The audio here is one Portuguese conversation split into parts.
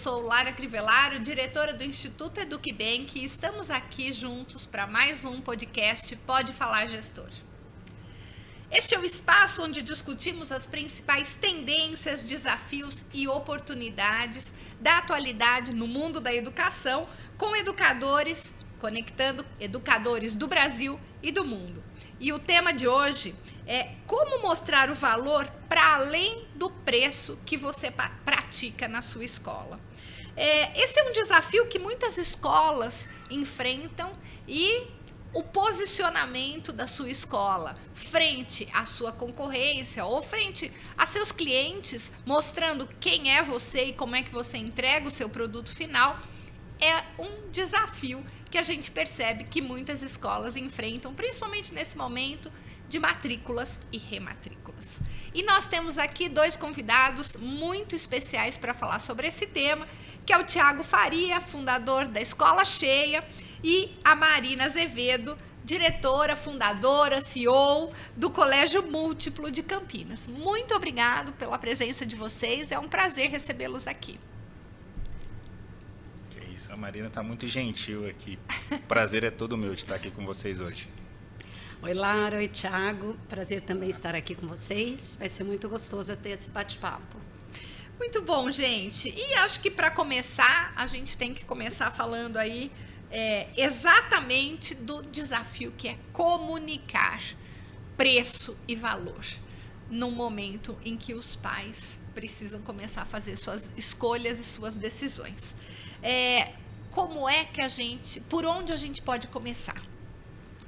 sou Lara Crivellaro, diretora do Instituto EducBank, e estamos aqui juntos para mais um podcast Pode Falar Gestor. Este é o espaço onde discutimos as principais tendências, desafios e oportunidades da atualidade no mundo da educação, com educadores, conectando educadores do Brasil e do mundo. E o tema de hoje é como mostrar o valor para além do preço que você pratica na sua escola. Esse é um desafio que muitas escolas enfrentam e o posicionamento da sua escola frente à sua concorrência ou frente a seus clientes, mostrando quem é você e como é que você entrega o seu produto final, é um desafio que a gente percebe que muitas escolas enfrentam, principalmente nesse momento de matrículas e rematrículas. E nós temos aqui dois convidados muito especiais para falar sobre esse tema, que é o Thiago Faria, fundador da Escola Cheia, e a Marina Azevedo, diretora, fundadora, CEO do Colégio Múltiplo de Campinas. Muito obrigado pela presença de vocês, é um prazer recebê-los aqui. Que isso, a Marina está muito gentil aqui. O prazer é todo meu de estar aqui com vocês hoje. Oi, Lara, oi, Thiago. Prazer também estar aqui com vocês. Vai ser muito gostoso ter esse bate-papo. Muito bom, gente. E acho que para começar, a gente tem que começar falando aí exatamente do desafio que é comunicar preço e valor num momento em que os pais precisam começar a fazer suas escolhas e suas decisões. Como é que por onde a gente pode começar?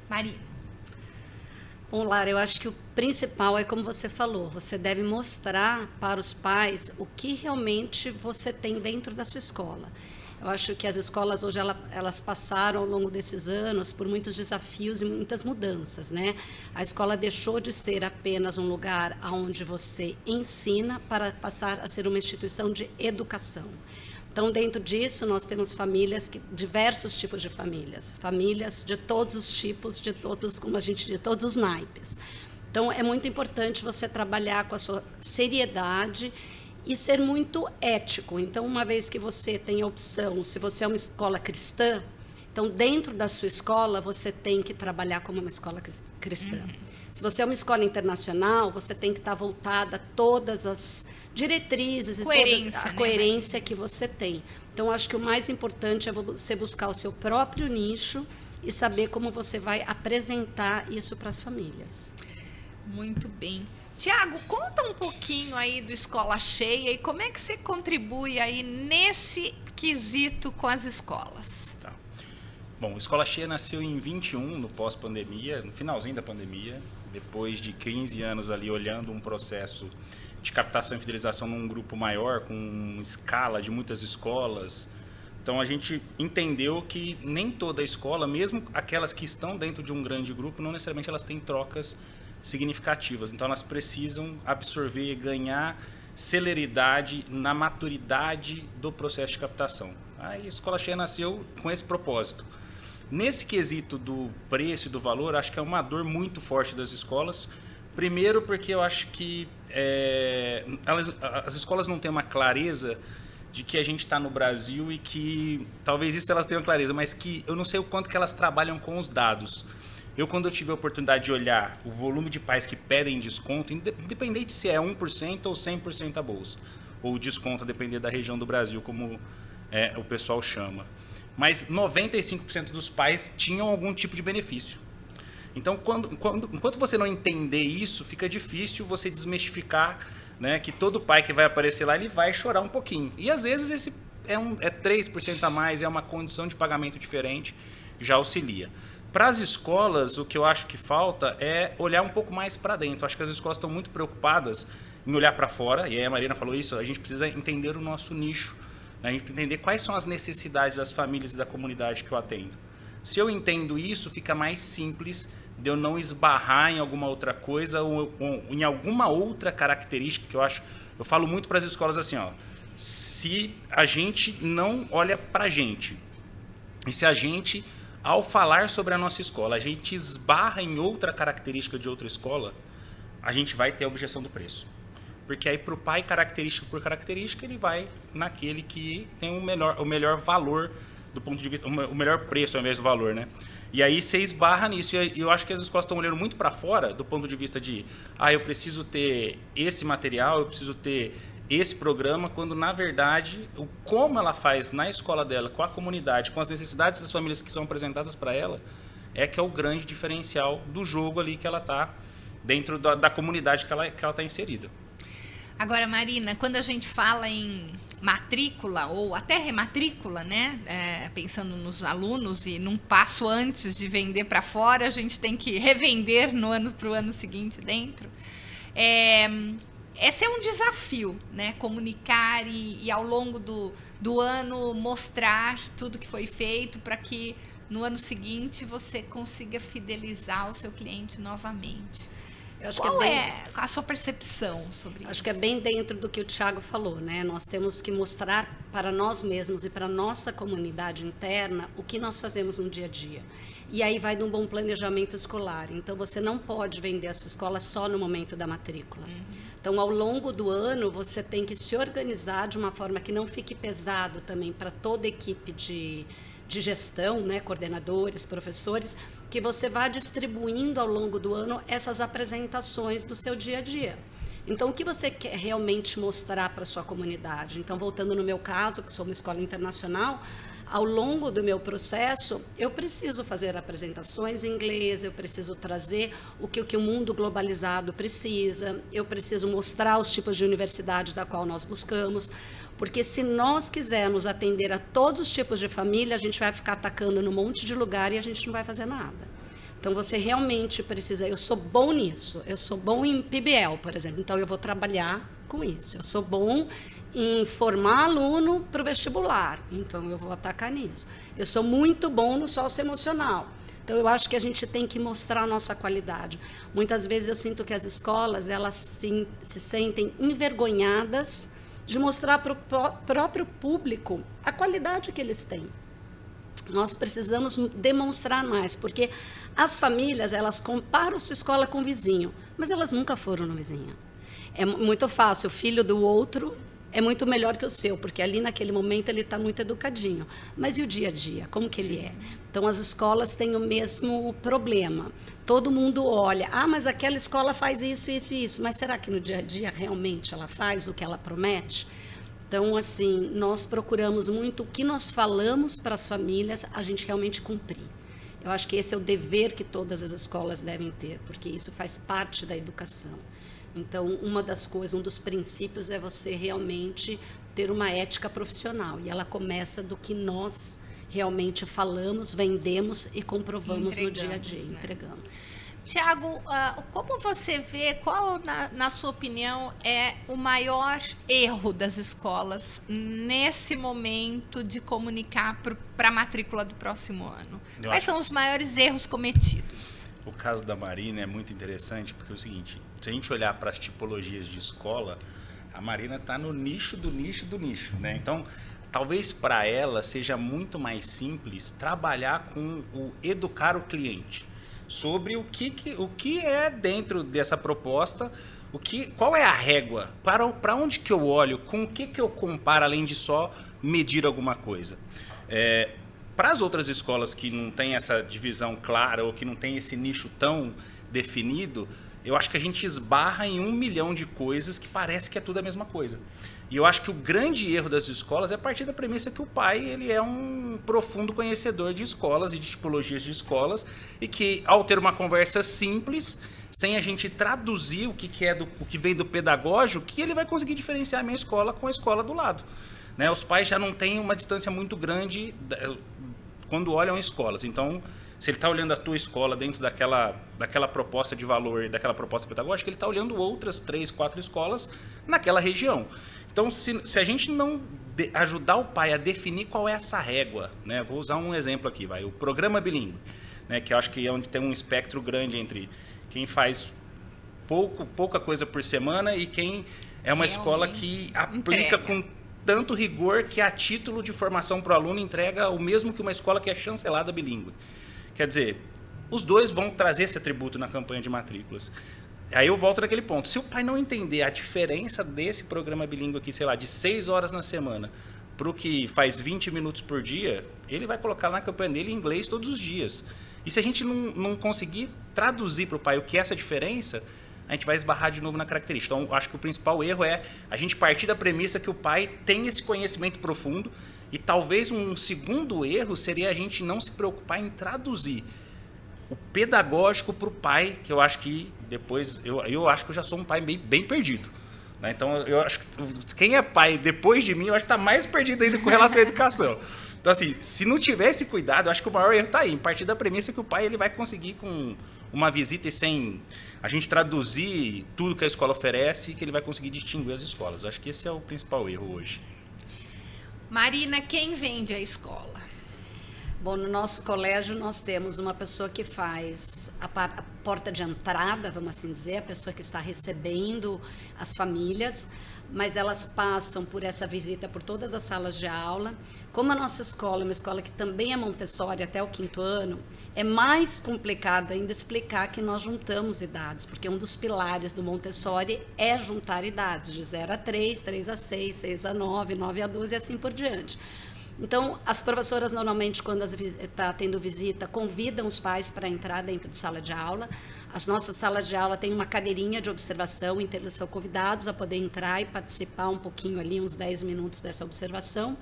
Marina. Bom, Lara, eu acho que o principal é como você falou, você deve mostrar para os pais o que realmente você tem dentro da sua escola. Eu acho que as escolas hoje elas passaram ao longo desses anos por muitos desafios e muitas mudanças, né? A escola deixou de ser apenas um lugar onde você ensina para passar a ser uma instituição de educação. Então, dentro disso, nós temos diversos tipos de famílias de todos os tipos, de todos os naipes. Então, é muito importante você trabalhar com a sua seriedade e ser muito ético. Então, uma vez que você tem a opção, se você é uma escola cristã, então, dentro da sua escola, você tem que trabalhar como uma escola cristã. Se você é uma escola internacional, você tem que estar voltada a todas as diretrizes e toda a coerência que você tem. Então, acho que o mais importante é você buscar o seu próprio nicho e saber como você vai apresentar isso para as famílias. Muito bem. Tiago, conta um pouquinho aí do Escola Cheia e como é que você contribui aí nesse quesito com as escolas. Tá. Bom, a Escola Cheia nasceu em 21, no pós-pandemia, no finalzinho da pandemia, depois de 15 anos ali olhando um processo de captação e fidelização num grupo maior, com escala de muitas escolas. Então, a gente entendeu que nem toda escola, mesmo aquelas que estão dentro de um grande grupo, não necessariamente elas têm trocas significativas. Então, elas precisam absorver e ganhar celeridade na maturidade do processo de captação. Aí, a Escola Cheia nasceu com esse propósito. Nesse quesito do preço e do valor, acho que é uma dor muito forte das escolas. Primeiro porque eu acho que as escolas não têm uma clareza de que a gente está no Brasil e que, talvez isso elas tenham clareza, mas que eu não sei o quanto que elas trabalham com os dados. Quando eu tive a oportunidade de olhar o volume de pais que pedem desconto, independente se é 1% ou 100% a bolsa, ou desconto a depender da região do Brasil, como o pessoal chama. Mas 95% dos pais tinham algum tipo de benefício. Então, enquanto você não entender isso, fica difícil você desmistificar, né, que todo pai que vai aparecer lá, ele vai chorar um pouquinho. E às vezes esse é 3% a mais, é uma condição de pagamento diferente, já auxilia. Para as escolas, o que eu acho que falta é olhar um pouco mais para dentro. Acho que as escolas estão muito preocupadas em olhar para fora, e aí a Marina falou isso, a gente precisa entender o nosso nicho, né? A gente precisa entender quais são as necessidades das famílias e da comunidade que eu atendo. Se eu entendo isso, fica mais simples de eu não esbarrar em alguma outra coisa ou em alguma outra característica que eu falo muito para as escolas assim, ó, se a gente não olha para a gente, e se a gente, ao falar sobre a nossa escola, a gente esbarra em outra característica de outra escola, a gente vai ter a objeção do preço. Porque aí para o pai, característica por característica, ele vai naquele que tem o melhor valor do ponto de vista, o melhor preço ao invés do valor, né? E aí você esbarra nisso, e eu acho que as escolas estão olhando muito para fora do ponto de vista de eu preciso ter esse material, eu preciso ter esse programa, quando na verdade como ela faz na escola dela, com a comunidade, com as necessidades das famílias que são apresentadas para ela, é que é o grande diferencial do jogo ali que ela está dentro da comunidade que ela está inserida. Agora, Marina, quando a gente fala em matrícula ou até rematrícula, né? Pensando nos alunos e num passo antes de vender para fora, a gente tem que revender para o ano seguinte dentro. Esse é um desafio, né? Comunicar e ao longo do ano mostrar tudo que foi feito para que no ano seguinte você consiga fidelizar o seu cliente novamente. Eu acho Qual é a sua percepção sobre isso? Acho que é bem dentro do que o Thiago falou, né? Nós temos que mostrar para nós mesmos e para a nossa comunidade interna o que nós fazemos no dia a dia. E aí vai de um bom planejamento escolar. Então, você não pode vender a sua escola só no momento da matrícula. Então, ao longo do ano, você tem que se organizar de uma forma que não fique pesado também para toda a equipe de gestão, né, coordenadores, professores, que você vá distribuindo ao longo do ano essas apresentações do seu dia a dia. Então, o que você quer realmente mostrar para a sua comunidade? Então, voltando no meu caso, que sou uma escola internacional, ao longo do meu processo, eu preciso fazer apresentações em inglês, eu preciso trazer o que o mundo globalizado precisa, eu preciso mostrar os tipos de universidade da qual nós buscamos, porque se nós quisermos atender a todos os tipos de família, a gente vai ficar atacando num monte de lugar e a gente não vai fazer nada. Então, você realmente precisa... Eu sou bom nisso, eu sou bom em PBL, por exemplo, então eu vou trabalhar com isso. Eu sou bom em formar aluno para o vestibular, então eu vou atacar nisso. Eu sou muito bom no socioemocional. Então, eu acho que a gente tem que mostrar a nossa qualidade. Muitas vezes eu sinto que as escolas, elas se sentem envergonhadas de mostrar para o próprio público a qualidade que eles têm. Nós precisamos demonstrar mais, porque as famílias, elas comparam sua escola com o vizinho, mas elas nunca foram no vizinho. É muito fácil, o filho do outro é muito melhor que o seu, porque ali naquele momento ele está muito educadinho. Mas e o dia a dia? Como que ele é? Então, as escolas têm o mesmo problema. Todo mundo olha, mas aquela escola faz isso, isso e isso. Mas será que no dia a dia realmente ela faz o que ela promete? Então, assim, nós procuramos muito o que nós falamos para as famílias, a gente realmente cumprir. Eu acho que esse é o dever que todas as escolas devem ter, porque isso faz parte da educação. Então, uma das coisas, um dos princípios é você realmente ter uma ética profissional. E ela começa do que nós realmente falamos, vendemos e comprovamos no dia a dia, né? Entregamos. Tiago, como você vê, qual, na sua opinião, é o maior erro das escolas nesse momento de comunicar para a matrícula do próximo ano? Quais são os maiores erros cometidos? O caso da Marina é muito interessante, porque é o seguinte, se a gente olhar para as tipologias de escola, a Marina está no nicho do nicho do nicho, né? Então, talvez para ela seja muito mais simples trabalhar com o educar o cliente sobre o que é dentro dessa proposta, qual é a régua, para onde que eu olho, com o que eu comparo, além de só medir alguma coisa. Para as outras escolas que não têm essa divisão clara ou que não tem esse nicho tão definido, eu acho que a gente esbarra em 1 milhão de coisas que parece que é tudo a mesma coisa. E eu acho que o grande erro das escolas é a partir da premissa que o pai ele é um profundo conhecedor de escolas e de tipologias de escolas e que, ao ter uma conversa simples, sem a gente traduzir o que vem do pedagógico, que ele vai conseguir diferenciar a minha escola com a escola do lado. Né? Os pais já não têm uma distância muito grande quando olham escolas. Então, se ele está olhando a tua escola dentro daquela proposta de valor, daquela proposta pedagógica, ele está olhando outras 3, 4 escolas naquela região. Então, se a gente não ajudar o pai a definir qual é essa régua, né? Vou usar um exemplo aqui, o programa bilíngue, né? Que eu acho que é onde tem um espectro grande entre quem faz pouca coisa por semana e quem é uma escola que aplica com tanto rigor que a título de formação para o aluno entrega o mesmo que uma escola que é chancelada bilíngue. Quer dizer, os dois vão trazer esse atributo na campanha de matrículas. Aí eu volto naquele ponto. Se o pai não entender a diferença desse programa bilíngue aqui, sei lá, de 6 horas na semana, para o que faz 20 minutos por dia, ele vai colocar na campanha dele em inglês todos os dias. E se a gente não conseguir traduzir para o pai o que é essa diferença, a gente vai esbarrar de novo na característica. Então, acho que o principal erro é a gente partir da premissa que o pai tem esse conhecimento profundo, e talvez um segundo erro seria a gente não se preocupar em traduzir o pedagógico para o pai, que eu acho que depois, eu acho que eu já sou um pai bem perdido. Né? Então, eu acho que quem é pai depois de mim, eu acho que está mais perdido ainda com relação à educação. Então, assim, se não tiver esse cuidado, eu acho que o maior erro está aí, em partir da premissa que o pai ele vai conseguir, com uma visita e sem a gente traduzir tudo que a escola oferece, que ele vai conseguir distinguir as escolas. Eu acho que esse é o principal erro hoje. Marina, quem vende a escola? Bom, no nosso colégio nós temos uma pessoa que faz a porta de entrada, vamos assim dizer, a pessoa que está recebendo as famílias, mas elas passam por essa visita por todas as salas de aula. Como a nossa escola é uma escola que também é Montessori até o 5º ano, é mais complicado ainda explicar que nós juntamos idades, porque um dos pilares do Montessori é juntar idades, de 0 a 3, 3 a 6, 6 a 9, 9 a 12 e assim por diante. Então, as professoras normalmente, quando está tendo visita, convidam os pais para entrar dentro de sala de aula. As nossas salas de aula têm uma cadeirinha de observação, então eles são convidados a poder entrar e participar um pouquinho ali, uns 10 minutos dessa observação.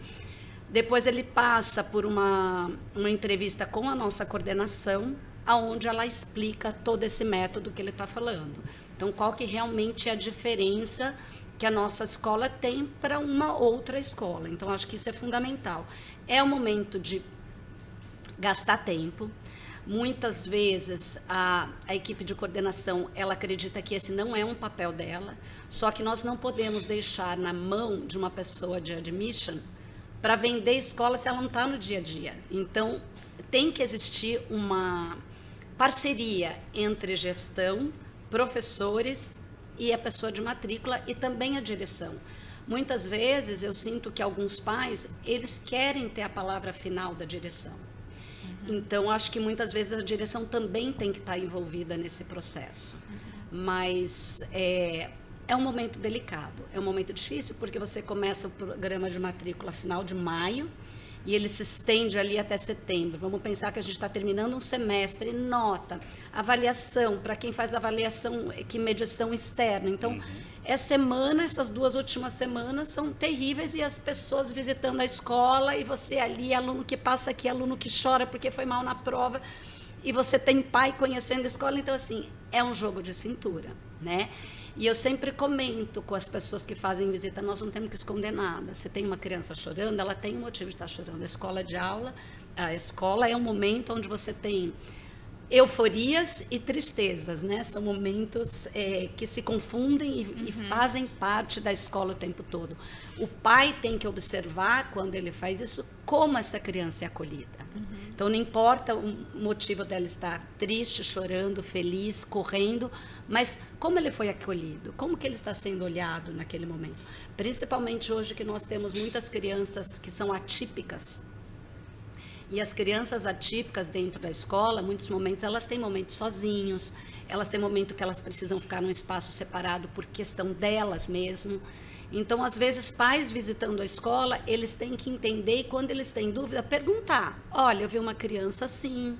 Depois ele passa por uma entrevista com a nossa coordenação, onde ela explica todo esse método que ele está falando. Então, qual que realmente é a diferença que a nossa escola tem para uma outra escola. Então, acho que isso é fundamental. É o momento de gastar tempo. Muitas vezes, a equipe de coordenação, ela acredita que esse não é um papel dela, só que nós não podemos deixar na mão de uma pessoa de admission para vender escola se ela não está no dia a dia. Então, tem que existir uma parceria entre gestão, professores e a pessoa de matrícula e também a direção. Muitas vezes eu sinto que alguns pais, eles querem ter a palavra final da direção. Então, acho que muitas vezes a direção também tem que estar envolvida nesse processo. Mas é um momento delicado, é um momento difícil, porque você começa o programa de matrícula final de maio, e ele se estende ali até setembro. Vamos pensar que a gente está terminando um semestre, nota, avaliação, para quem faz avaliação, que medição externa. Então, essas 2 últimas semanas são terríveis, e as pessoas visitando a escola, e você ali, aluno que passa aqui, aluno que chora porque foi mal na prova, e você tem pai conhecendo a escola. Então, assim, é um jogo de cintura, né? E eu sempre comento com as pessoas que fazem visita, nós não temos que esconder nada. Se tem uma criança chorando, ela tem um motivo de estar chorando. A escola é um momento onde você tem euforias e tristezas, né? São momentos que se confundem e fazem parte da escola o tempo todo. O pai tem que observar, quando ele faz isso, como essa criança é acolhida. Então, não importa o motivo dela estar triste, chorando, feliz, correndo, mas como ele foi acolhido, como que ele está sendo olhado naquele momento. Principalmente hoje que nós temos muitas crianças que são atípicas. E as crianças atípicas dentro da escola, muitos momentos, elas têm momentos sozinhos, elas têm momento que elas precisam ficar num espaço separado por questão delas mesmo. Então, às vezes, pais visitando a escola, eles têm que entender, e quando eles têm dúvida, perguntar. Olha, eu vi uma criança assim,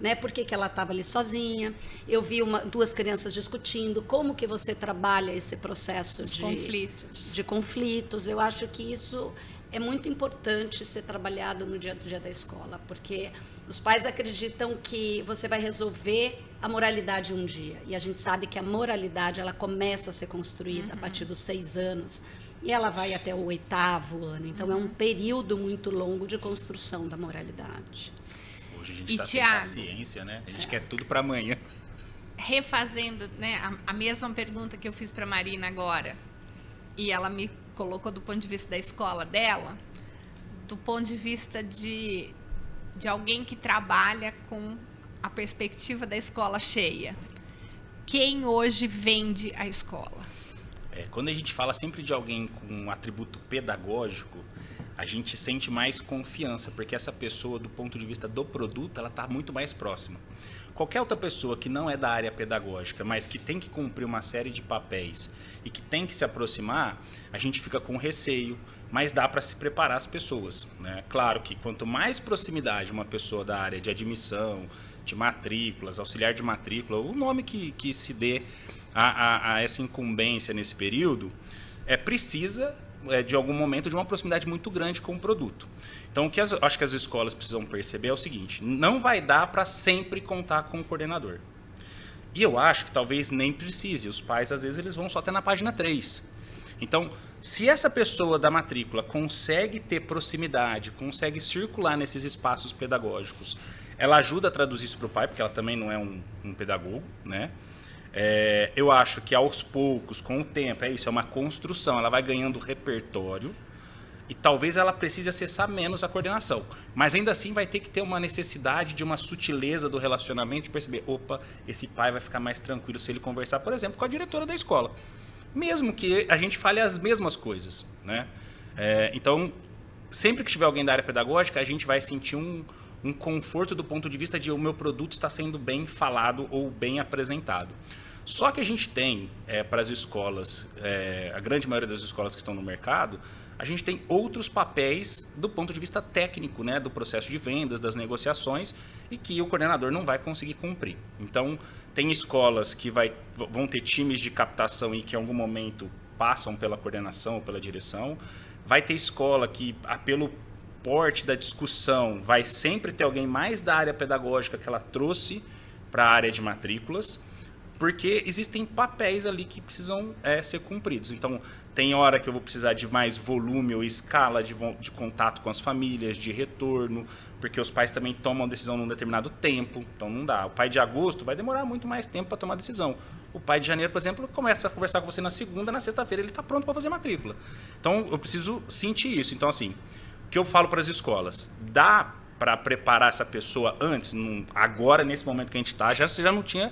né? Por que ela estava ali sozinha? Eu vi 2 crianças discutindo. Como que você trabalha esse processo de conflitos? Eu acho que isso é muito importante ser trabalhado no dia a dia da escola, porque os pais acreditam que você vai resolver a moralidade um dia, e a gente sabe que a moralidade, ela começa a ser construída a partir dos 6 anos, e ela vai até o 8º ano, então é um período muito longo de construção da moralidade. Hoje a gente está sem paciência, né? A gente quer tudo para amanhã. Refazendo, né, a mesma pergunta que eu fiz para a Marina agora, e ela me colocou do ponto de vista da escola dela, do ponto de vista de alguém que trabalha com a perspectiva da escola cheia. Quem hoje vende a escola? Quando a gente fala sempre de alguém com um atributo pedagógico, a gente sente mais confiança, porque essa pessoa, do ponto de vista do produto, ela está muito mais próxima. qualquer outra pessoa que não é da área pedagógica, mas que tem que cumprir uma série de papéis e que tem que se aproximar, a gente fica com receio, mas dá para se preparar as pessoas, né? Claro que quanto mais proximidade uma pessoa da área de admissão, de matrículas, auxiliar de matrícula, o nome que se dê a essa incumbência nesse período, precisa de algum momento de uma proximidade muito grande com o produto. Então, o que acho que as escolas precisam perceber é o seguinte: não vai dar para sempre contar com o coordenador. E eu acho que talvez nem precise. Os pais, às vezes, eles vão só até na página 3. Então, se essa pessoa da matrícula consegue ter proximidade, consegue circular nesses espaços pedagógicos, ela ajuda a traduzir isso para o pai, porque ela também não é um pedagogo, né? Eu acho que aos poucos, com o tempo, é uma construção, ela vai ganhando repertório e talvez ela precise acessar menos a coordenação, mas ainda assim vai ter que ter uma necessidade de uma sutileza do relacionamento, de perceber, opa, esse pai vai ficar mais tranquilo se ele conversar, por exemplo, com a diretora da escola, mesmo que a gente fale as mesmas coisas, né? Então, sempre que tiver alguém da área pedagógica, a gente vai sentir um conforto do ponto de vista de o meu produto está sendo bem falado ou bem apresentado. Só que a gente tem, para as escolas, a grande maioria das escolas que estão no mercado, a gente tem outros papéis do ponto de vista técnico, né, do processo de vendas, das negociações, e que o coordenador não vai conseguir cumprir. Então, tem escolas que vão ter times de captação e que em algum momento passam pela coordenação ou pela direção. Vai ter escola que, pelo porte da discussão, vai sempre ter alguém mais da área pedagógica que ela trouxe para a área de matrículas, porque existem papéis ali que precisam ser cumpridos. Então, tem hora que eu vou precisar de mais volume ou escala de contato com as famílias, de retorno, porque os pais também tomam decisão num determinado tempo, então não dá. O pai de agosto vai demorar muito mais tempo para tomar decisão. O pai de janeiro, por exemplo, começa a conversar com você na segunda, na sexta-feira ele está pronto para fazer matrícula. Então, eu preciso sentir isso. Então, assim, o que eu falo para as escolas? Dá para preparar essa pessoa antes, agora, nesse momento que a gente está, você já não tinha,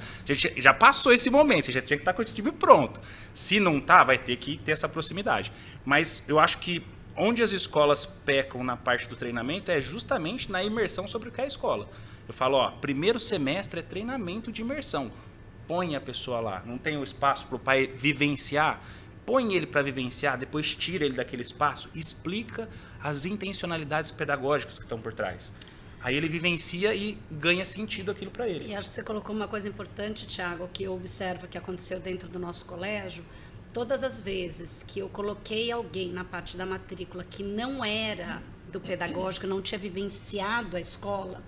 já passou esse momento, você já tinha que estar com esse time pronto. Se não está, vai ter que ter essa proximidade. Mas eu acho que onde as escolas pecam na parte do treinamento é justamente na imersão sobre o que é a escola. Eu falo, primeiro semestre é treinamento de imersão. Põe a pessoa lá, não tem o espaço para o pai vivenciar, põe ele para vivenciar, depois tira ele daquele espaço, explica as intencionalidades pedagógicas que estão por trás. Aí ele vivencia e ganha sentido aquilo para ele. E acho que você colocou uma coisa importante, Thiago, que eu observo que aconteceu dentro do nosso colégio. Todas as vezes que eu coloquei alguém na parte da matrícula que não era do pedagógico, não tinha vivenciado a escola,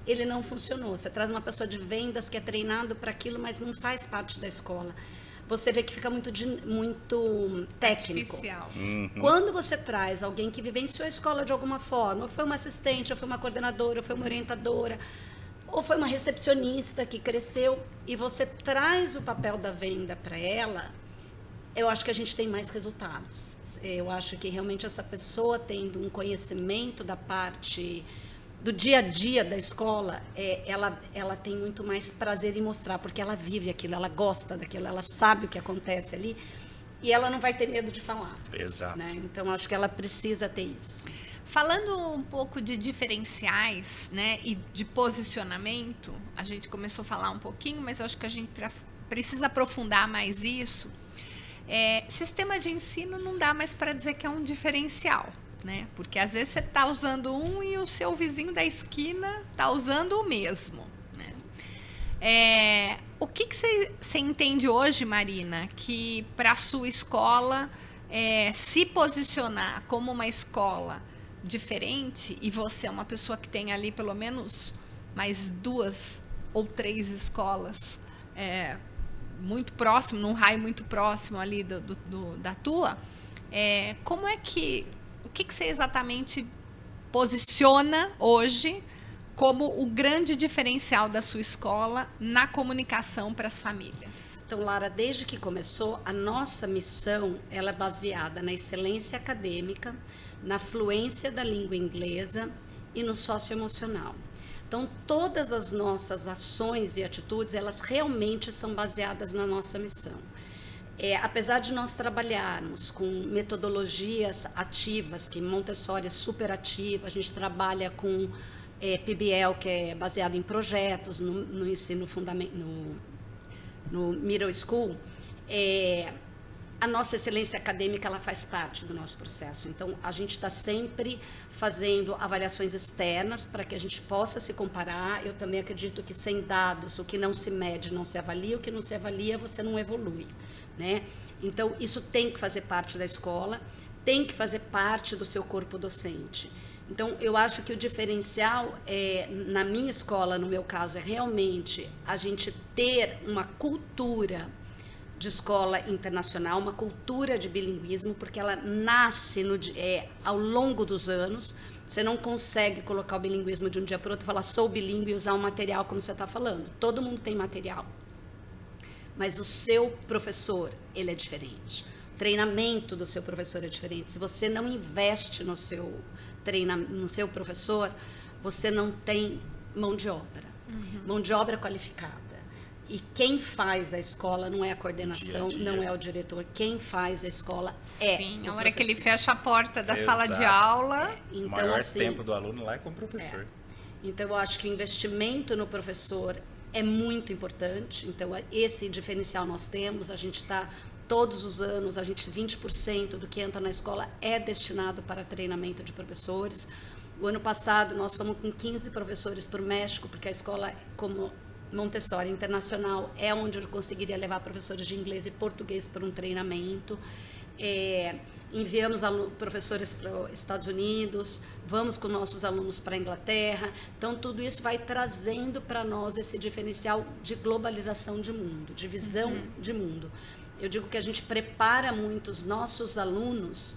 ele não funcionou. Você traz uma pessoa de vendas que é treinado para aquilo, mas não faz parte da escola. Você vê que fica muito técnico. Artificial. Quando você traz alguém que vivenciou a escola de alguma forma, ou foi uma assistente, ou foi uma coordenadora, ou foi uma orientadora, ou foi uma recepcionista que cresceu, e você traz o papel da venda para ela, eu acho que a gente tem mais resultados. Eu acho que realmente essa pessoa tendo um conhecimento da parte do dia a dia da escola, ela tem muito mais prazer em mostrar, porque ela vive aquilo, ela gosta daquilo, ela sabe o que acontece ali, e ela não vai ter medo de falar. Exato. Né? Então, acho que ela precisa ter isso. Falando um pouco de diferenciais, né, e de posicionamento, a gente começou a falar um pouquinho, mas eu acho que a gente precisa aprofundar mais isso. Sistema de ensino não dá mais para dizer que é um diferencial. Né? Porque às vezes você está usando um e o seu vizinho da esquina está usando o mesmo. Né? O que você entende hoje, Marina, que para a sua escola se posicionar como uma escola diferente, e você é uma pessoa que tem ali pelo menos mais 2 ou 3 escolas muito próximo, num raio muito próximo ali da tua, como é que o que você exatamente posiciona hoje como o grande diferencial da sua escola na comunicação para as famílias? Então, Lara, desde que começou, a nossa missão ela é baseada na excelência acadêmica, na fluência da língua inglesa e no socioemocional. Então, todas as nossas ações e atitudes, elas realmente são baseadas na nossa missão. Apesar de nós trabalharmos com metodologias ativas, que Montessori é super ativa, a gente trabalha com PBL, que é baseado em projetos no ensino fundamental, no middle school. A nossa excelência acadêmica, ela faz parte do nosso processo. Então, a gente está sempre fazendo avaliações externas para que a gente possa se comparar. Eu também acredito que sem dados, o que não se mede não se avalia, o que não se avalia você não evolui, né? Então, isso tem que fazer parte da escola, tem que fazer parte do seu corpo docente. Então, eu acho que o diferencial, na minha escola, no meu caso, é realmente a gente ter uma cultura de escola internacional, uma cultura de bilinguismo, porque ela nasce ao longo dos anos. Você não consegue colocar o bilinguismo de um dia para o outro, falar sou bilíngue e usar um material como você está falando. Todo mundo tem material, mas o seu professor, ele é diferente. O treinamento do seu professor é diferente. Se você não investe no seu professor, você não tem mão de obra. Mão de obra qualificada. E quem faz a escola não é a coordenação, não é o diretor. Quem faz a escola é Sim, o a hora que ele professor. fecha a porta da sala de aula. Então, o maior assim, tempo do aluno lá é com o professor. Então, eu acho que o investimento no professor é muito importante. Então, esse diferencial nós temos. A gente está, todos os anos, 20% do que entra na escola é destinado para treinamento de professores. O ano passado, nós fomos com 15 professores para o México, porque a escola, como Montessori Internacional, é onde eu conseguiria levar professores de inglês e português para um treinamento. Enviamos professores para os Estados Unidos, vamos com nossos alunos para a Inglaterra. Então, tudo isso vai trazendo para nós esse diferencial de globalização de mundo, de visão de mundo. Eu digo que a gente prepara muito os nossos alunos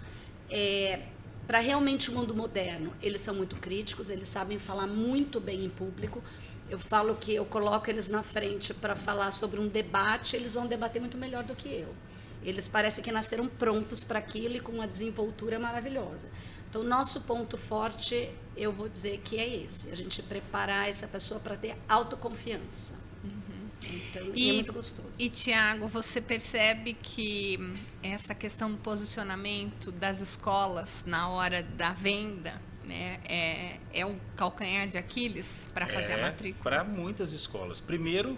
para realmente o mundo moderno. Eles são muito críticos, eles sabem falar muito bem em público. Eu falo que eu coloco eles na frente para falar sobre um debate, eles vão debater muito melhor do que eu. Eles parecem que nasceram prontos para aquilo e com uma desenvoltura maravilhosa. Então, nosso ponto forte, eu vou dizer que é esse, a gente preparar essa pessoa para ter autoconfiança. Então, é muito gostoso. E, Tiago, você percebe que essa questão do posicionamento das escolas na hora da venda, né, é um calcanhar de Aquiles para fazer a matrícula? Para muitas escolas. Primeiro,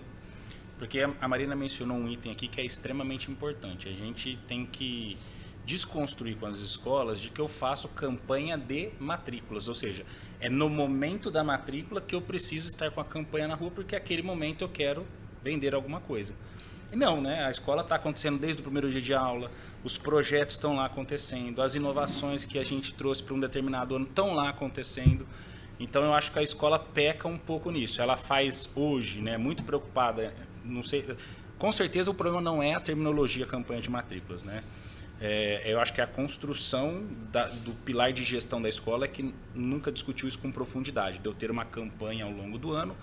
porque a Marina mencionou um item aqui que é extremamente importante. A gente tem que desconstruir com as escolas de que eu faço campanha de matrículas, ou seja, é no momento da matrícula que eu preciso estar com a campanha na rua, porque naquele momento eu quero vender alguma coisa. E não, né? A escola está acontecendo desde o primeiro dia de aula, os projetos estão lá acontecendo, as inovações que a gente trouxe para um determinado ano estão lá acontecendo. Então, eu acho que a escola peca um pouco nisso. Ela faz hoje, né, muito preocupada, não sei, com certeza o problema não é a terminologia campanha de matrículas, né? Eu acho que a construção do pilar de gestão da escola é que nunca discutiu isso com profundidade, de eu ter uma campanha ao longo do ano,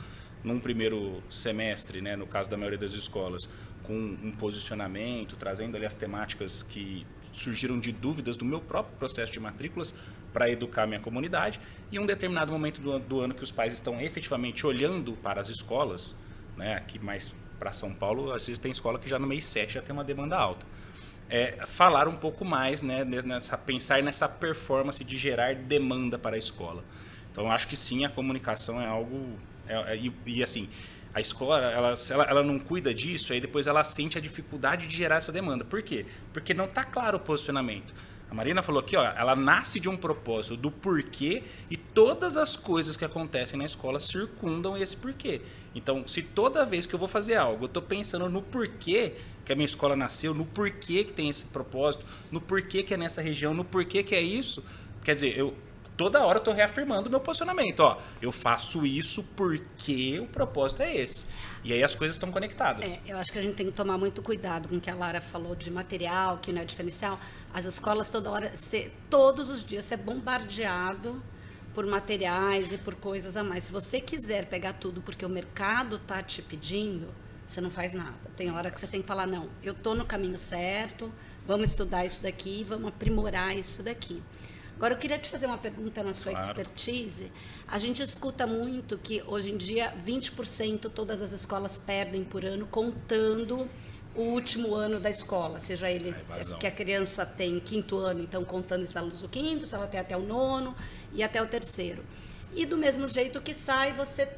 num primeiro semestre, né, no caso da maioria das escolas, com um posicionamento, trazendo ali as temáticas que surgiram de dúvidas do meu próprio processo de matrículas para educar a minha comunidade, e um determinado momento do ano que os pais estão efetivamente olhando para as escolas, né, aqui mais para São Paulo, às vezes tem escola que já no mês 7 já tem uma demanda alta. Falar um pouco mais, né, pensar nessa performance de gerar demanda para a escola. Então, eu acho que sim, a comunicação é algo... E assim, a escola, se ela não cuida disso, aí depois ela sente a dificuldade de gerar essa demanda. Por quê? Porque não está claro o posicionamento. A Marina falou aqui, ela nasce de um propósito do porquê, e todas as coisas que acontecem na escola circundam esse porquê. Então, se toda vez que eu vou fazer algo, eu estou pensando no porquê que a minha escola nasceu, no porquê que tem esse propósito, no porquê que é nessa região, no porquê que é isso, quer dizer, toda hora eu estou reafirmando o meu posicionamento. Eu faço isso porque o propósito é esse. E aí as coisas estão conectadas. Eu acho que a gente tem que tomar muito cuidado com o que a Lara falou de material, que não é diferencial. As escolas toda hora, todos os dias, você é bombardeado por materiais e por coisas a mais. Se você quiser pegar tudo porque o mercado está te pedindo, você não faz nada. Tem hora que você tem que falar, não, eu estou no caminho certo, vamos estudar isso daqui, vamos aprimorar isso daqui. Agora, eu queria te fazer uma pergunta na sua expertise. A gente escuta muito que, hoje em dia, 20% todas as escolas perdem por ano, contando o último ano da escola, seja ele que a criança tem 5º ano, então contando os alunos do 5º, se ela tem até o 9º e até o 3º. E do mesmo jeito que sai, você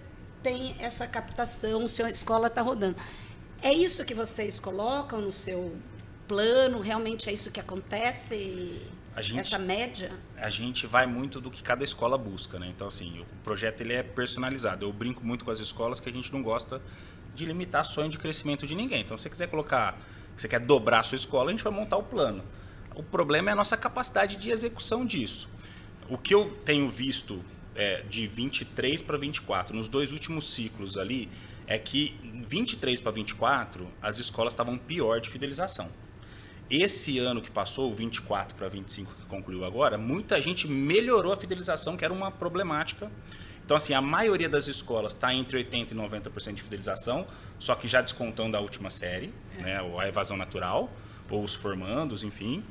tem essa captação, sua escola está rodando. É isso que vocês colocam no seu plano? Realmente é isso que acontece? Essa média? A gente vai muito do que cada escola busca, né? Então, assim, o projeto ele é personalizado. Eu brinco muito com as escolas que a gente não gosta de limitar sonho de crescimento de ninguém. Então, se você quiser colocar, você quer dobrar a sua escola, a gente vai montar o plano. O problema é a nossa capacidade de execução disso. O que eu tenho visto de 23 para 24, nos 2 últimos ciclos ali, é que 23 para 24, as escolas estavam pior de fidelização. Esse ano que passou, o 24 para 25 que concluiu agora, muita gente melhorou a fidelização, que era uma problemática. Então, assim, a maioria das escolas está entre 80% e 90% de fidelização, só que já descontando a última série, né, ou a evasão natural, ou os formandos, enfim.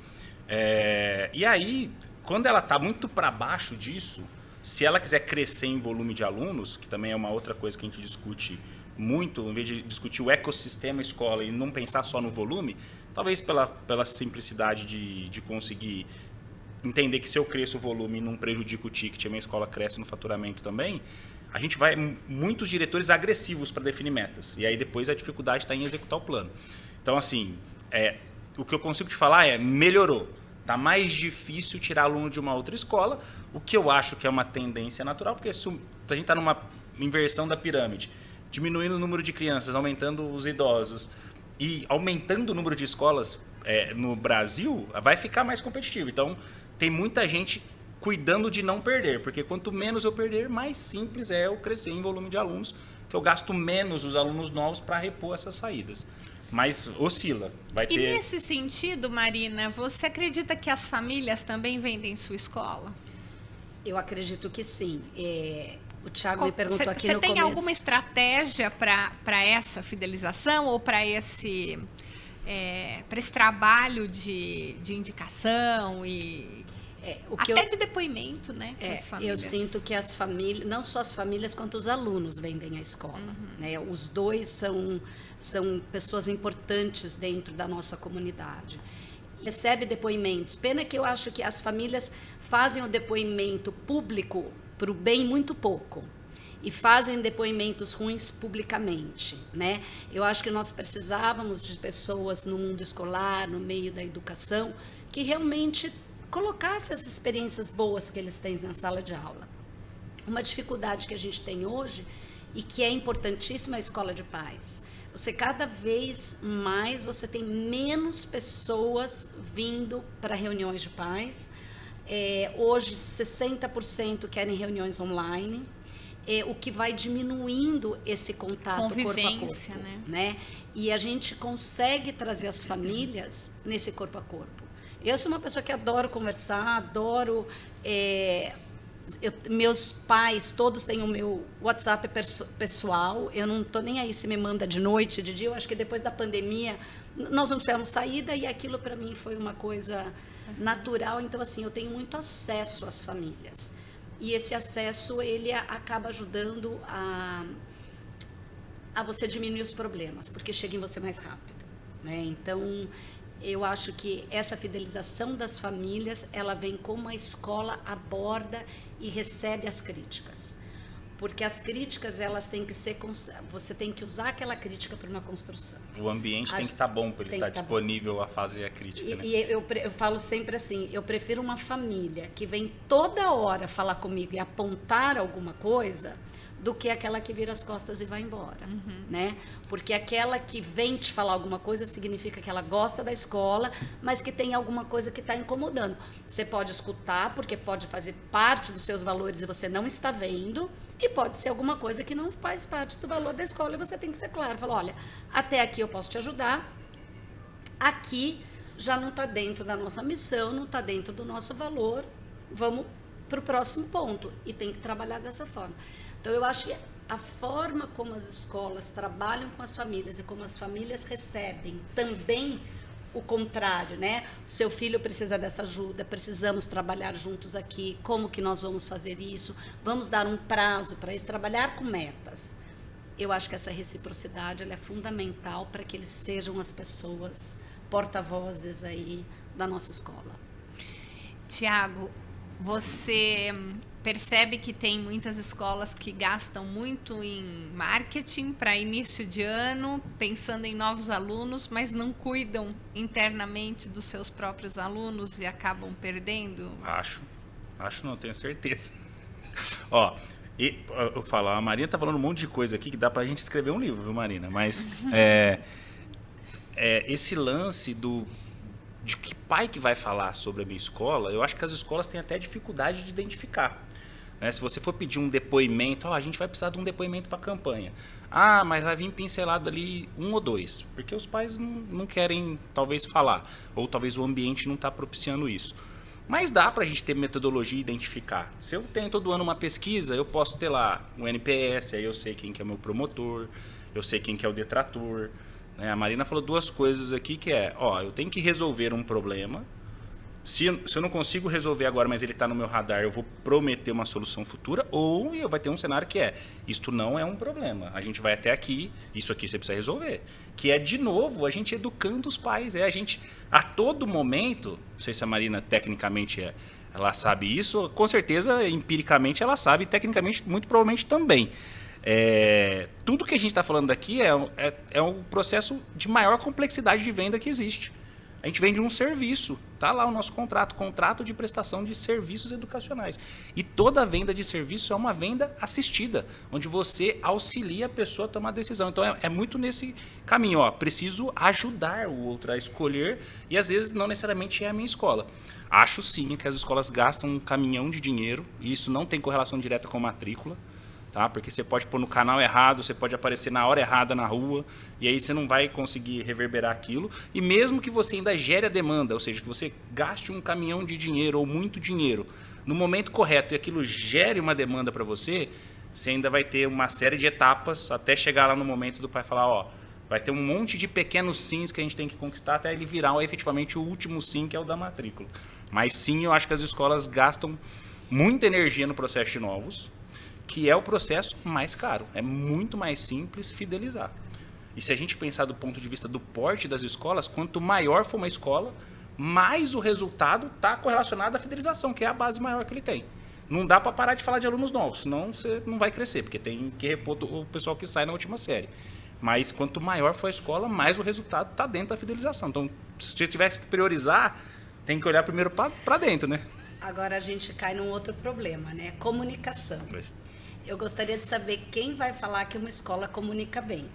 E aí, quando ela está muito para baixo disso, se ela quiser crescer em volume de alunos, que também é uma outra coisa que a gente discute muito, em vez de discutir o ecossistema escola e não pensar só no volume, talvez pela simplicidade de conseguir entender que se eu cresço o volume e não prejudico o ticket, a minha escola cresce no faturamento também, a gente vai muitos diretores agressivos para definir metas. E aí depois a dificuldade está em executar o plano. Então, assim, o que eu consigo te falar melhorou. Está mais difícil tirar aluno de uma outra escola, o que eu acho que é uma tendência natural, porque se a gente está numa inversão da pirâmide, diminuindo o número de crianças, aumentando os idosos e aumentando o número de escolas no Brasil, vai ficar mais competitivo. Então, tem muita gente cuidando de não perder, porque quanto menos eu perder, mais simples é eu crescer em volume de alunos, que eu gasto menos os alunos novos para repor essas saídas. Mas oscila. E nesse sentido, Marina, você acredita que as famílias também vendem sua escola? Eu acredito que sim. O Thiago me perguntou aqui no começo. Você tem alguma estratégia para essa fidelização ou para esse trabalho de indicação e até de depoimento, né? Eu sinto que as famílias, não só as famílias quanto os alunos vendem a escola. Né? Os dois são pessoas importantes dentro da nossa comunidade. Recebe depoimentos. Pena que eu acho que as famílias fazem o depoimento público para o bem muito pouco e fazem depoimentos ruins publicamente, né? Eu acho que nós precisávamos de pessoas no mundo escolar, no meio da educação, que realmente colocassem as experiências boas que eles têm na sala de aula. Uma dificuldade que a gente tem hoje e que é importantíssima é a escola de pais. Cada vez mais você tem menos pessoas vindo para reuniões de pais. Hoje, 60% querem reuniões online, o que vai diminuindo esse contato corpo a corpo. Né? E a gente consegue trazer as famílias nesse corpo a corpo. Eu sou uma pessoa que adoro conversar, adoro... meus pais, todos têm o meu WhatsApp pessoal, eu não estou nem aí se me manda de noite, de dia. Eu acho que depois da pandemia nós não tivemos saída e aquilo para mim foi uma coisa natural. Então, assim, eu tenho muito acesso às famílias e esse acesso ele acaba ajudando a você diminuir os problemas, porque chega em você mais rápido, né? Então, eu acho que essa fidelização das famílias, ela vem como a escola aborda e recebe as críticas. Porque as críticas, elas têm que ser... Você tem que usar aquela crítica para uma construção. O ambiente tem que estar bom para ele estar disponível a fazer a crítica. E eu falo sempre assim, eu prefiro uma família que vem toda hora falar comigo e apontar alguma coisa do que aquela que vira as costas e vai embora, né? Porque aquela que vem te falar alguma coisa significa que ela gosta da escola, mas que tem alguma coisa que está incomodando. Você pode escutar, porque pode fazer parte dos seus valores e você não está vendo, e pode ser alguma coisa que não faz parte do valor da escola e você tem que ser claro. Falar, olha, até aqui eu posso te ajudar, aqui já não está dentro da nossa missão, não está dentro do nosso valor, vamos para o próximo ponto. E tem que trabalhar dessa forma. Então, eu acho que a forma como as escolas trabalham com as famílias e como as famílias recebem também o contrário, né? O seu filho precisa dessa ajuda, precisamos trabalhar juntos aqui, como que nós vamos fazer isso? Vamos dar um prazo para isso, trabalhar com metas. Eu acho que essa reciprocidade ela é fundamental para que eles sejam as pessoas porta-vozes aí da nossa escola. Tiago, você percebe que tem muitas escolas que gastam muito em marketing para início de ano, pensando em novos alunos, mas não cuidam internamente dos seus próprios alunos e acabam perdendo? Acho não, tenho certeza. Ó, eu falo, a Marina tá falando um monte de coisa aqui que dá pra gente escrever um livro, viu, Marina? Mas esse lance de que pai que vai falar sobre a minha escola, eu acho que as escolas têm até dificuldade de identificar. Né? Se você for pedir um depoimento, a gente vai precisar de um depoimento para a campanha. Mas vai vir pincelado ali 1 ou 2, porque os pais não querem, talvez, falar, ou talvez o ambiente não está propiciando isso. Mas dá para a gente ter metodologia e identificar. Se eu tenho todo ano uma pesquisa, eu posso ter lá um NPS, aí eu sei quem que é o meu promotor, eu sei quem que é o detrator. Né? A Marina falou 2 coisas aqui que eu tenho que resolver um problema. Se eu não consigo resolver agora, mas ele está no meu radar, eu vou prometer uma solução futura, ou vai ter um cenário que isto não é um problema. A gente vai até aqui, isso aqui você precisa resolver. Que é, de novo, a gente educando os pais. A gente, a todo momento, não sei se a Marina tecnicamente ela sabe isso, com certeza, empiricamente ela sabe, e tecnicamente, muito provavelmente também. Tudo que a gente está falando aqui é um processo de maior complexidade de venda que existe. A gente vende um serviço, tá lá o nosso contrato de prestação de serviços educacionais. E toda venda de serviço é uma venda assistida, onde você auxilia a pessoa a tomar a decisão. Então é muito nesse caminho, preciso ajudar o outro a escolher, e às vezes não necessariamente é a minha escola. Acho sim que as escolas gastam um caminhão de dinheiro, e isso não tem correlação direta com matrícula. Tá? Porque você pode pôr no canal errado, você pode aparecer na hora errada na rua, e aí você não vai conseguir reverberar aquilo. E mesmo que você ainda gere a demanda, ou seja, que você gaste um caminhão de dinheiro ou muito dinheiro no momento correto e aquilo gere uma demanda para você, você ainda vai ter uma série de etapas até chegar lá no momento do pai falar, vai ter um monte de pequenos sims que a gente tem que conquistar até ele virar efetivamente o último sim, que é o da matrícula. Mas sim, eu acho que as escolas gastam muita energia no processo de novos, que é o processo mais caro. É muito mais simples fidelizar. E se a gente pensar do ponto de vista do porte das escolas, quanto maior for uma escola, mais o resultado está correlacionado à fidelização, que é a base maior que ele tem. Não dá para parar de falar de alunos novos, senão você não vai crescer, porque tem que repor o pessoal que sai na última série. Mas quanto maior for a escola, mais o resultado está dentro da fidelização. Então, se você tiver que priorizar, tem que olhar primeiro para dentro, né? Agora a gente cai num outro problema, né? Comunicação. Eu gostaria de saber quem vai falar que uma escola comunica bem.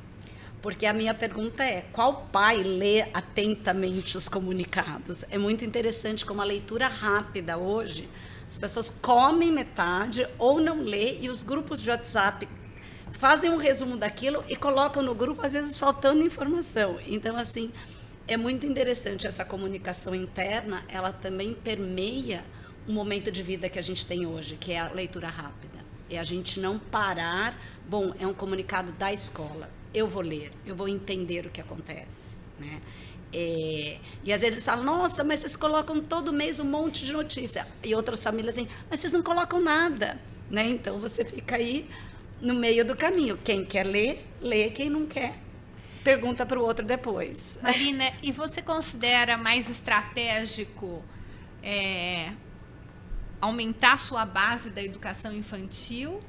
Porque a minha pergunta é, qual pai lê atentamente os comunicados? É muito interessante como a leitura rápida hoje, as pessoas comem metade ou não lê, e os grupos de WhatsApp fazem um resumo daquilo e colocam no grupo, às vezes faltando informação. Então, assim, é muito interessante essa comunicação interna, ela também permeia o momento de vida que a gente tem hoje, que é a leitura rápida. É a gente não parar, é um comunicado da escola, eu vou ler, eu vou entender o que acontece, né? E às vezes eles falam, nossa, mas vocês colocam todo mês um monte de notícia. E outras famílias assim, mas vocês não colocam nada, né? Então você fica aí no meio do caminho. Quem quer ler, lê, quem não quer, pergunta para o outro depois. Marina, e você considera mais estratégico aumentar a sua base da educação infantil,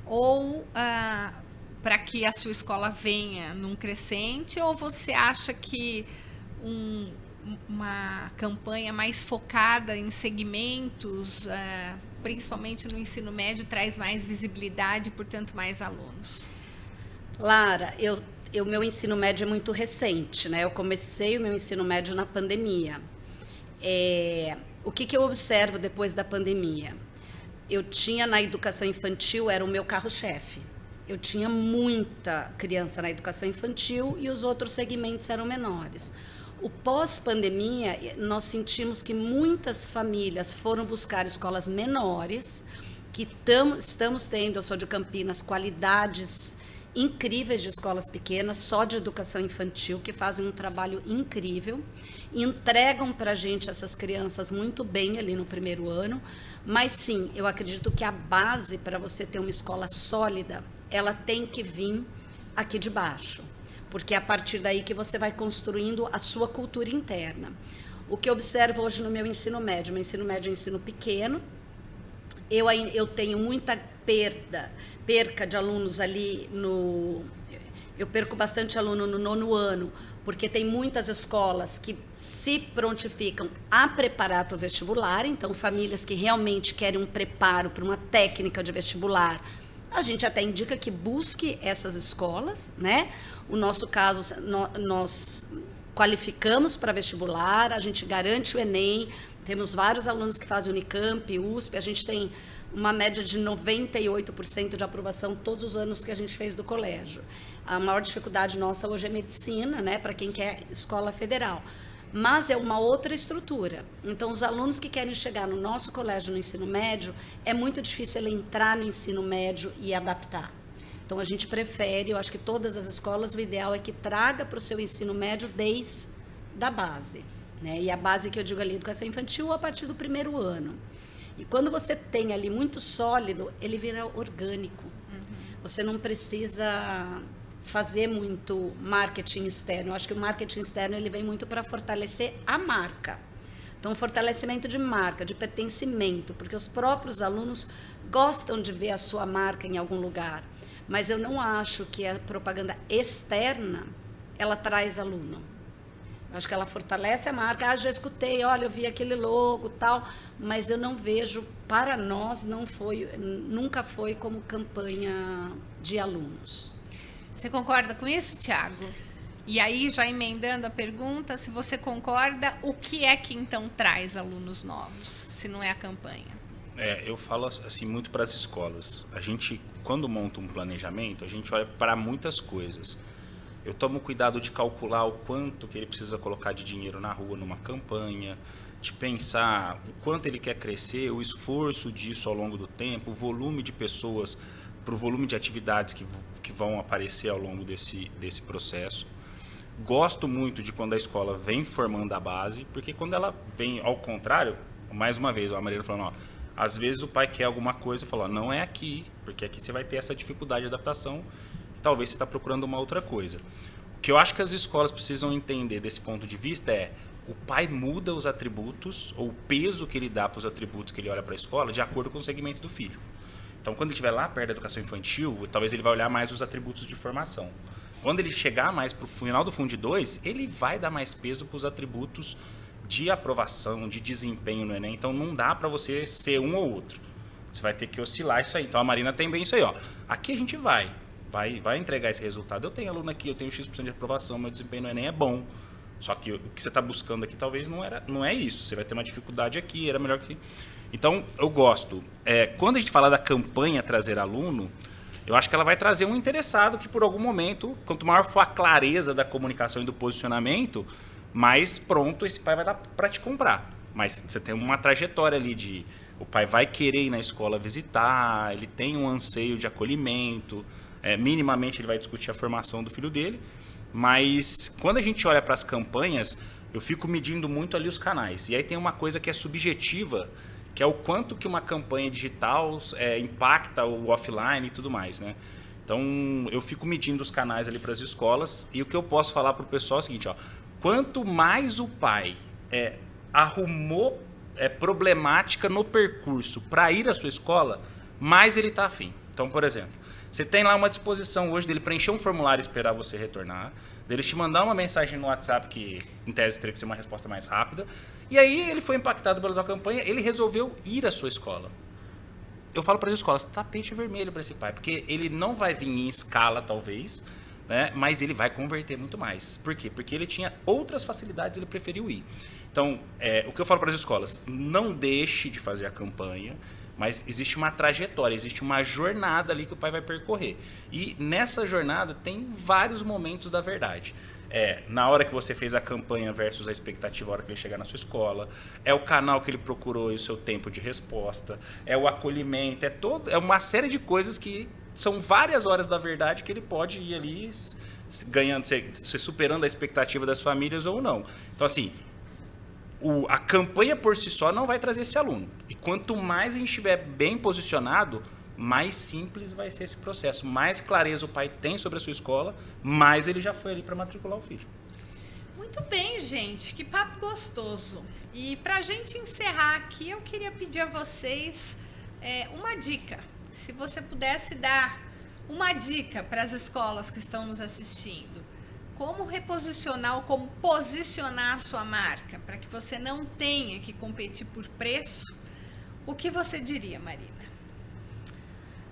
ou para que a sua escola venha num crescente, ou você acha que uma campanha mais focada em segmentos, principalmente no ensino médio, traz mais visibilidade e, portanto, mais alunos? Lara, o meu ensino médio é muito recente, né? Eu comecei o meu ensino médio na pandemia. O que eu observo depois da pandemia? Eu tinha na educação infantil, era o meu carro-chefe. Eu tinha muita criança na educação infantil e os outros segmentos eram menores. O pós-pandemia, nós sentimos que muitas famílias foram buscar escolas menores, que estamos tendo, eu sou de Campinas, qualidades incríveis de escolas pequenas, só de educação infantil, que fazem um trabalho incrível, entregam para a gente essas crianças muito bem ali no primeiro ano, mas sim, eu acredito que a base para você ter uma escola sólida, ela tem que vir aqui de baixo, porque é a partir daí que você vai construindo a sua cultura interna. O que eu observo hoje no meu ensino médio é um ensino pequeno, eu tenho muita perca de alunos ali eu perco bastante aluno no 9º ano, porque tem muitas escolas que se prontificam a preparar para o vestibular, então famílias que realmente querem um preparo para uma técnica de vestibular, a gente até indica que busque essas escolas, né? O nosso caso, nós qualificamos para vestibular, a gente garante o Enem, temos vários alunos que fazem Unicamp, USP, a gente tem uma média de 98% de aprovação todos os anos que a gente fez do colégio. A maior dificuldade nossa hoje é medicina, né, para quem quer escola federal. Mas é uma outra estrutura. Então, os alunos que querem chegar no nosso colégio no ensino médio, é muito difícil ele entrar no ensino médio e adaptar. Então, a gente prefere, eu acho que todas as escolas, o ideal é que traga para o seu ensino médio desde a base. Né? E a base que eu digo ali, educação infantil, a partir do 1º ano. E quando você tem ali muito sólido, ele vira orgânico. Você não precisa fazer muito marketing externo. Eu acho que o marketing externo ele vem muito para fortalecer a marca. Então, fortalecimento de marca, de pertencimento, porque os próprios alunos gostam de ver a sua marca em algum lugar. Mas eu não acho que a propaganda externa, ela traz aluno. Eu acho que ela fortalece a marca. Já escutei, olha, eu vi aquele logo, tal, mas eu não vejo, para nós, nunca foi como campanha de alunos. Você concorda com isso, Thiago? E aí, já emendando a pergunta, se você concorda, o que é que então traz alunos novos, se não é a campanha? Eu falo assim muito para as escolas. A gente, quando monta um planejamento, a gente olha para muitas coisas. Eu tomo cuidado de calcular o quanto que ele precisa colocar de dinheiro na rua numa campanha, de pensar o quanto ele quer crescer, o esforço disso ao longo do tempo, o volume de pessoas, para o volume de atividades que vão aparecer ao longo desse processo. Gosto muito de quando a escola vem formando a base, porque quando ela vem ao contrário, mais uma vez, a Mariana falando, às vezes o pai quer alguma coisa e fala, não é aqui, porque aqui você vai ter essa dificuldade de adaptação, e talvez você está procurando uma outra coisa. O que eu acho que as escolas precisam entender desse ponto de vista é, o pai muda os atributos, ou o peso que ele dá para os atributos que ele olha para a escola, de acordo com o segmento do filho. Então, quando ele estiver lá perto da educação infantil, talvez ele vai olhar mais os atributos de formação. Quando ele chegar mais para o final do Fundo 2, ele vai dar mais peso para os atributos de aprovação, de desempenho no Enem. Então, não dá para você ser um ou outro. Você vai ter que oscilar isso aí. Então, a Marina tem bem isso aí. Aqui a gente vai entregar esse resultado. Eu tenho aluno aqui, eu tenho X% de aprovação, meu desempenho no Enem é bom. Só que o que você está buscando aqui talvez não é isso. Você vai ter uma dificuldade aqui, era melhor que... Então, eu gosto. Quando a gente fala da campanha trazer aluno, eu acho que ela vai trazer um interessado que, por algum momento, quanto maior for a clareza da comunicação e do posicionamento, mais pronto esse pai vai dar para te comprar. Mas você tem uma trajetória ali o pai vai querer ir na escola visitar, ele tem um anseio de acolhimento, minimamente ele vai discutir a formação do filho dele, mas quando a gente olha para as campanhas, eu fico medindo muito ali os canais. E aí tem uma coisa que é subjetiva, que é o quanto que uma campanha digital impacta o offline e tudo mais, né? Então, eu fico medindo os canais ali para as escolas, e o que eu posso falar para o pessoal é o seguinte, quanto mais o pai arrumou problemática no percurso para ir à sua escola, mais ele está afim. Então, por exemplo, você tem lá uma disposição hoje dele preencher um formulário e esperar você retornar, dele te mandar uma mensagem no WhatsApp que, em tese, teria que ser uma resposta mais rápida, e aí ele foi impactado pela sua campanha, ele resolveu ir à sua escola. Eu falo para as escolas, tapete vermelho para esse pai, porque ele não vai vir em escala, talvez, né, mas ele vai converter muito mais. Por quê? Porque ele tinha outras facilidades, ele preferiu ir. Então, o que eu falo para as escolas, não deixe de fazer a campanha, mas existe uma trajetória, existe uma jornada ali que o pai vai percorrer. E nessa jornada tem vários momentos da verdade. Na hora que você fez a campanha versus a expectativa, a hora que ele chegar na sua escola, é o canal que ele procurou e o seu tempo de resposta, é o acolhimento, é uma série de coisas que são várias horas da verdade que ele pode ir ali ganhando, se superando a expectativa das famílias ou não. Então, assim, a campanha por si só não vai trazer esse aluno. E quanto mais a gente estiver bem posicionado, mais simples vai ser esse processo. Mais clareza o pai tem sobre a sua escola, mais ele já foi ali para matricular o filho. Muito bem, gente. Que papo gostoso. E para a gente encerrar aqui, eu queria pedir a vocês uma dica. Se você pudesse dar uma dica para as escolas que estão nos assistindo, como reposicionar ou como posicionar a sua marca para que você não tenha que competir por preço, o que você diria, Marina?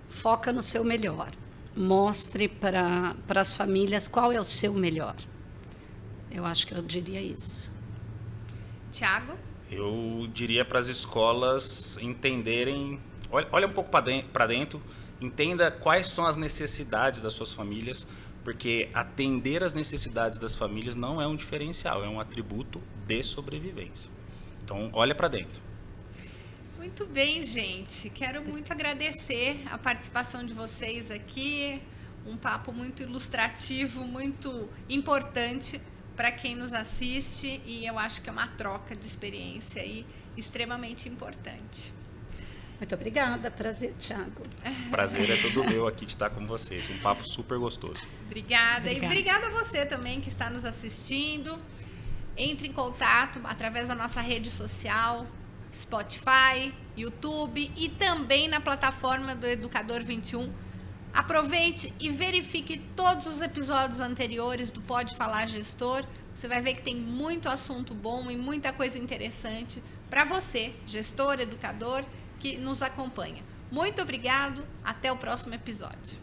Foca no seu melhor. Mostre para as famílias qual é o seu melhor. Eu acho que eu diria isso. Tiago? Eu diria para as escolas entenderem, olha um pouco para dentro, entenda quais são as necessidades das suas famílias, porque atender as necessidades das famílias não é um diferencial, é um atributo de sobrevivência. Então, olha para dentro. Muito bem, gente. Quero muito agradecer a participação de vocês aqui. Um papo muito ilustrativo, muito importante para quem nos assiste, e eu acho que é uma troca de experiência aí extremamente importante. Muito obrigada. Prazer, Tiago. Prazer é todo meu aqui de estar com vocês. Um papo super gostoso. Obrigada. E obrigada a você também que está nos assistindo. Entre em contato através da nossa rede social, Spotify, YouTube e também na plataforma do Educador 21. Aproveite e verifique todos os episódios anteriores do Pode Falar Gestor. Você vai ver que tem muito assunto bom e muita coisa interessante para você, gestor, educador, que nos acompanha. Muito obrigado, até o próximo episódio.